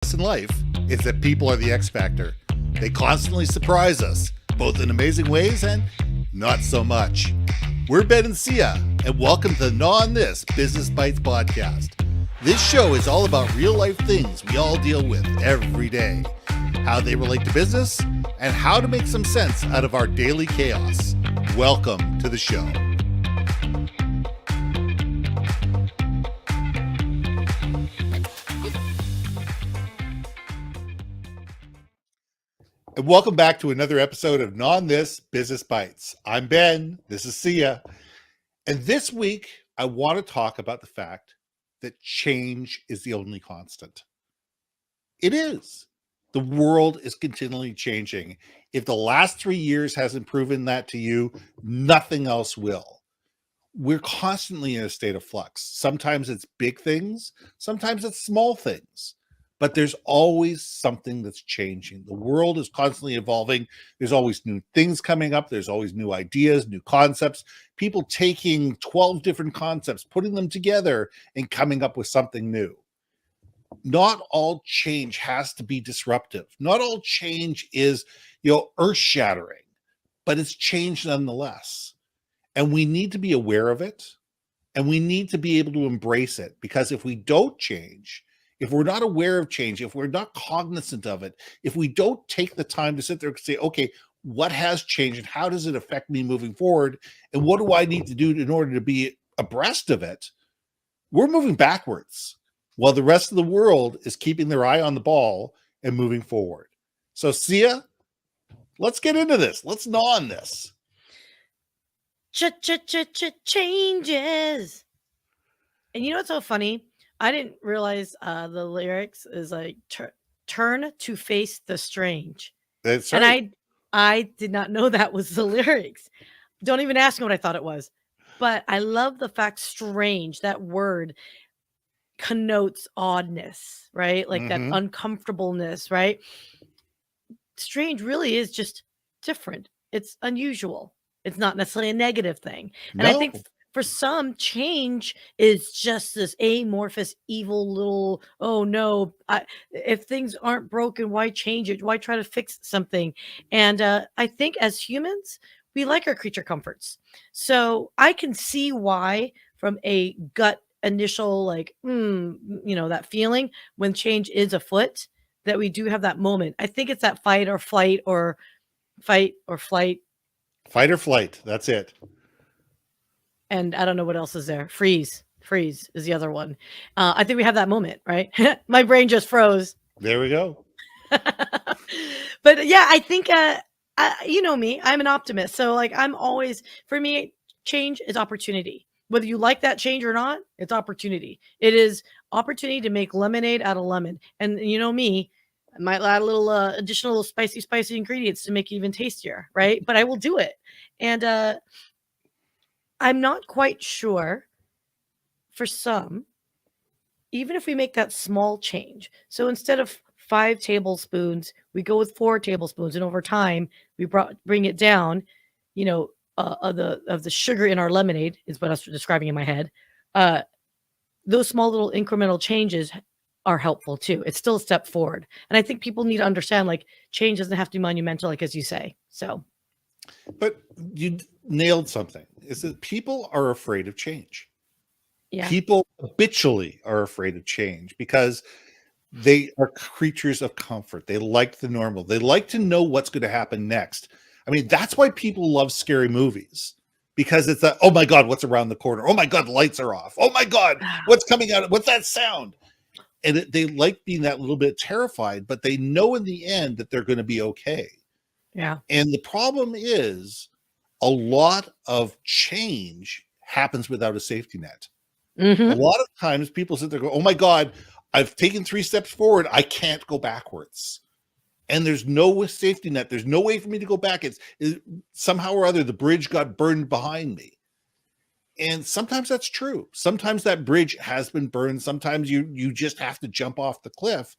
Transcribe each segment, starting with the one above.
In life is that people are the X factor. They constantly surprise us, both in amazing ways and not so much. We're Ben and Sia, and welcome to the Non This Business Bites podcast. This show is all about real life things we all deal with every day, how they relate to business, and how to make some sense out of our daily chaos. Welcome to the show. And welcome back to another episode of Non This Business Bites. I'm Ben, this is Sia, and this week I want to talk about the fact that change is the only constant. It is. The world is continually changing. If the last 3 years hasn't proven that to you, nothing else will. We're constantly in a state of flux. Sometimes it's big things, sometimes it's small things. But there's always something that's changing. The world is constantly evolving. There's always new things coming up. There's always new ideas, new concepts, people taking 12 different concepts, putting them together and coming up with something new. Not all change has to be disruptive. Not all change is, earth-shattering, but it's change nonetheless. And we need to be aware of it, and we need to be able to embrace it, because if we don't change, if we're not aware of change, if we're not cognizant of it, if we don't take the time to sit there and say, okay, what has changed and how does it affect me moving forward? And what do I need to do in order to be abreast of it? We're moving backwards while the rest of the world is keeping their eye on the ball and moving forward. So Sia, let's get into this. Let's gnaw on this. Changes. And you know what's so funny? I didn't realize the lyrics is like turn to face the strange. That's right. And I did not know that was the lyrics. Don't even ask me what I thought it was. But I love the fact strange, that word connotes oddness, right? Like that uncomfortableness, right? Strange really is just different. It's unusual. It's not necessarily a negative thing. And I think for some, change is just this amorphous, evil little, oh no, if things aren't broken, why change it? Why try to fix something? And I think as humans, we like our creature comforts. So I can see why from a gut initial, like, that feeling when change is afoot, that we do have that moment. I think it's that fight or flight or fight or flight. Fight or flight, that's it. And I don't know what else is there. Freeze is the other one. I think we have that moment, right? My brain just froze. There we go. But yeah, I think, you know me, I'm an optimist. So like for me, change is opportunity. Whether you like that change or not, it's opportunity. It is opportunity to make lemonade out of lemon. And you know me, I might add a little additional spicy ingredients to make it even tastier, right? But I will do it. And I'm not quite sure for some, even if we make that small change. So instead of 5 tablespoons, we go with 4 tablespoons. And over time, we bring it down, of the sugar in our lemonade is what I was describing in my head. Those small little incremental changes are helpful too. It's still a step forward. And I think people need to understand, like, change doesn't have to be monumental, like as you say. So. But you nailed something, is that people are afraid of change. Yeah. People habitually are afraid of change because they are creatures of comfort. They like the normal. They like to know what's going to happen next. I mean, that's why people love scary movies, because it's that, oh my God, what's around the corner? Oh my God, the lights are off. Oh my God, what's coming out? What's that sound? And they like being that little bit terrified, but they know in the end that they're going to be okay. Yeah. And the problem is a lot of change happens without a safety net. A lot of times people sit there and go, oh my God, I've taken 3 steps forward. I can't go backwards. And there's no safety net. There's no way for me to go back. It's somehow or other, the bridge got burned behind me. And sometimes that's true. Sometimes that bridge has been burned. Sometimes you just have to jump off the cliff.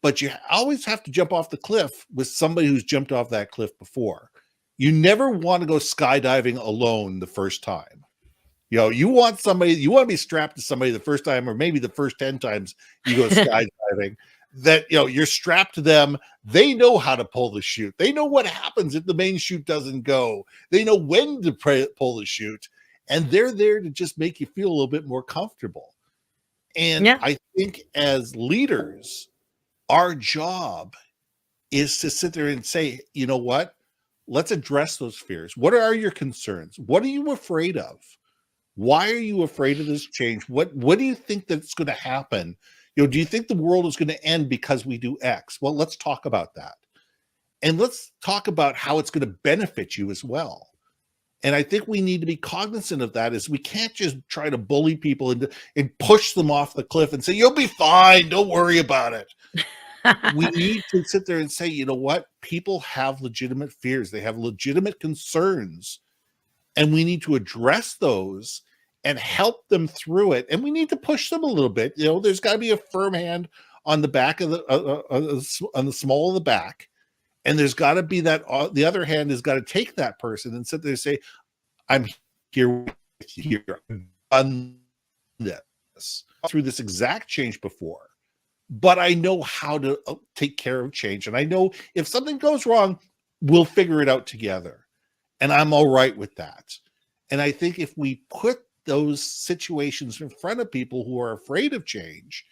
But you always have to jump off the cliff with somebody who's jumped off that cliff before. You never want to go skydiving alone the first time. You want to be strapped to somebody the first time, or maybe the first 10 times you go skydiving. that, you're strapped to them. They know how to pull the chute. They know what happens if the main chute doesn't go. They know when to pull the chute, and they're there to just make you feel a little bit more comfortable. And Yeah. I think as leaders, our job is to sit there and say, you know what? Let's address those fears. What are your concerns? What are you afraid of? Why are you afraid of this change? What do you think that's going to happen? Do you think the world is going to end because we do X? Well, let's talk about that. And let's talk about how it's going to benefit you as well. And I think we need to be cognizant of that, is we can't just try to bully people and push them off the cliff and say, you'll be fine, don't worry about it. We need to sit there and say, you know what? People have legitimate fears. They have legitimate concerns. And we need to address those and help them through it. And we need to push them a little bit. There's got to be a firm hand on the back of on the small of the back. And there's got to be that, the other hand has got to take that person and sit there and say, I'm here with you here. I've done this through this exact change before, but I know how to take care of change. And I know if something goes wrong, we'll figure it out together. And I'm all right with that. And I think if we put those situations in front of people who are afraid of change,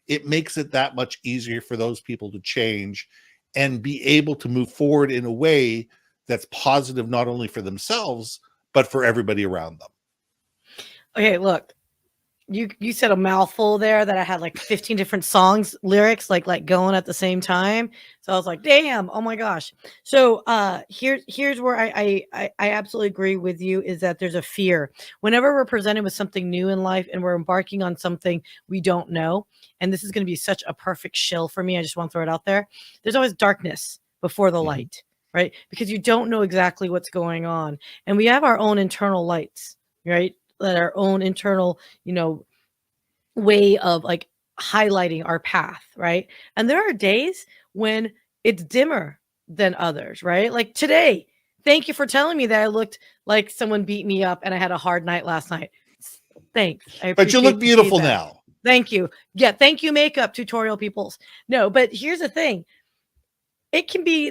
it makes it that much easier for those people to change and be able to move forward in a way that's positive, not only for themselves, but for everybody around them. Okay, look, you said a mouthful there that I had like 15 different songs lyrics like going at the same time. So I was like, damn, oh my gosh. So here's where I absolutely agree with you, is that there's a fear whenever we're presented with something new in life and we're embarking on something we don't know. And this is going to be such a perfect shill for me. I just want to throw it out there. There's always darkness before the light, right? Because you don't know exactly what's going on. And we have our own internal lights, right? That our own internal, way of like highlighting our path, right? And there are days when it's dimmer than others, right? Like today, thank you for telling me that I looked like someone beat me up and I had a hard night last night. Thanks. I But you look appreciate the beautiful feedback. now. Thank you. Yeah, thank you, makeup tutorial peoples. No, but here's the thing. It can be,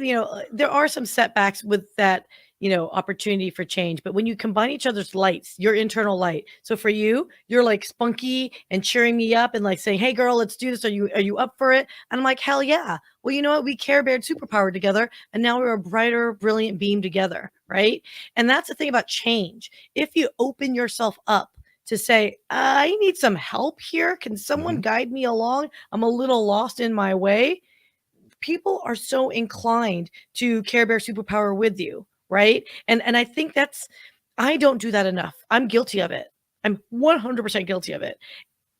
there are some setbacks with that, opportunity for change. But when you combine each other's lights, your internal light. So for you, you're like spunky and cheering me up and like saying, hey girl, let's do this. Are you up for it? And I'm like, hell yeah. Well, you know what? We Care Bear superpower together. And now we're a brighter, brilliant beam together. Right. And that's the thing about change. If you open yourself up to say, I need some help here. Can someone guide me along? I'm a little lost in my way. People are so inclined to Care Bear superpower with you, right? And I think I don't do that enough. I'm guilty of it. I'm 100% guilty of it.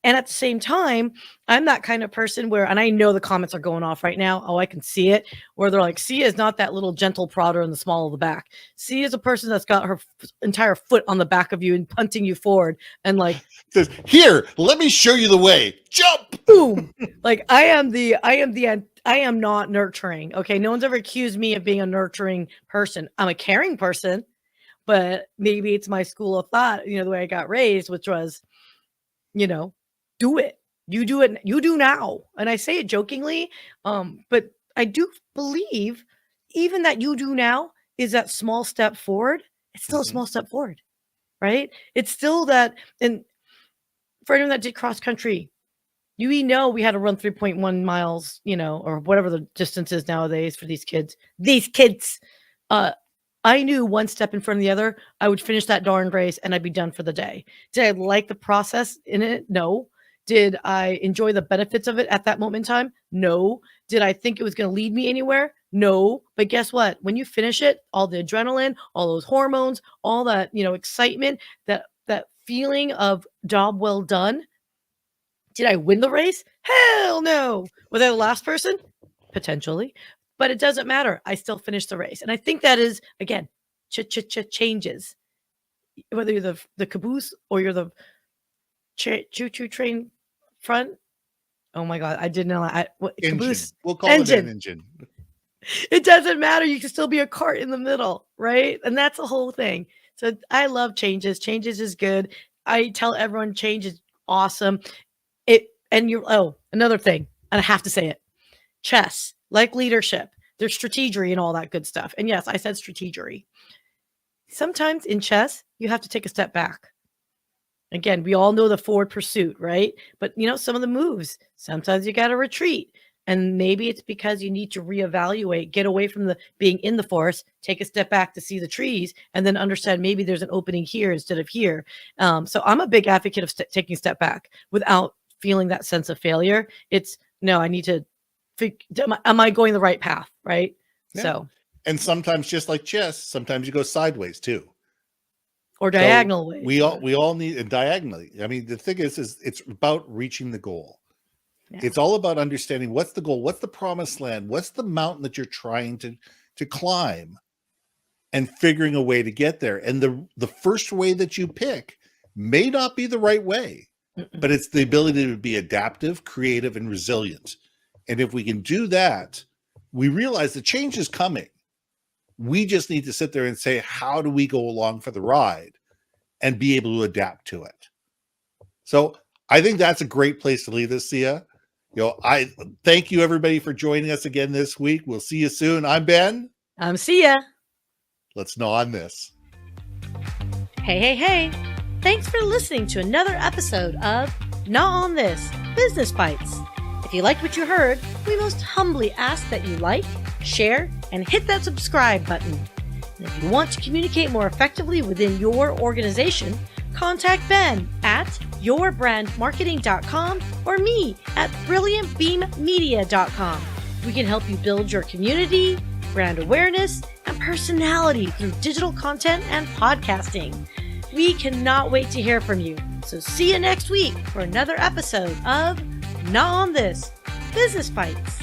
And at the same time, I'm that kind of person where, and I know the comments are going off right now. Oh, I can see it. Where they're like, Sia is not that little gentle prodder in the small of the back. Sia is a person that's got her entire foot on the back of you and punting you forward. And like, says, here, let me show you the way. Jump. Boom. Like I am not nurturing. Okay. No one's ever accused me of being a nurturing person. I'm a caring person, but maybe it's my school of thought, the way I got raised, which was, do it. You do it. You do now. And I say it jokingly. But I do believe even that you do now is that small step forward. It's still a small step forward, right? It's still that. And for anyone that did cross country, we know we had to run 3.1 miles, or whatever the distance is nowadays for these kids. I knew one step in front of the other, I would finish that darn race and I'd be done for the day. Did I like the process in it? No. Did I enjoy the benefits of it at that moment in time? No. Did I think it was going to lead me anywhere? No. But guess what? When you finish it, all the adrenaline, all those hormones, all that, excitement, that feeling of job well done. Did I win the race? Hell no. Was I the last person? Potentially. But it doesn't matter. I still finished the race. And I think that is, again, changes. Whether you're the caboose or you're the choo-choo train front. Oh my God. I didn't know. Caboose. We'll call it an engine. It doesn't matter. You can still be a cart in the middle, right? And that's the whole thing. So I love changes. Changes is good. I tell everyone change is awesome. Another thing, and I have to say it. chess, like leadership. There's strategery and all that good stuff. And yes, I said strategery. Sometimes in chess, you have to take a step back. Again, we all know the forward pursuit, right? But some of the moves, sometimes you got to retreat. And maybe it's because you need to reevaluate, get away from the being in the forest, take a step back to see the trees, and then understand maybe there's an opening here instead of here. So I'm a big advocate of taking a step back without feeling that sense of failure. It's no, I need to am I going the right path, right? Yeah. So, and sometimes just like chess, sometimes you go sideways too, or diagonal ways. We all need, and diagonally. I mean, the thing is it's about reaching the goal. Yeah. It's all about understanding what's the goal, what's the promised land, what's the mountain that you're trying to climb, and figuring a way to get there. And the first way that you pick may not be the right way, but it's the ability to be adaptive, creative, and resilient. And if we can do that, we realize the change is coming. We just need to sit there and say, how do we go along for the ride and be able to adapt to it? So I think that's a great place to leave this, Sia. I thank you everybody for joining us again this week. We'll see you soon. I'm Ben. I'm Sia. Let's gnaw on this. Hey. Thanks for listening to another episode of Gnaw on This Business Bites. If you liked what you heard, we most humbly ask that you like, share, and hit that subscribe button. And if you want to communicate more effectively within your organization, contact Ben at yourbrandmarketing.com or me at brilliantbeammedia.com. We can help you build your community, brand awareness, and personality through digital content and podcasting. We cannot wait to hear from you. So see you next week for another episode of Gnaw on This Business Bites.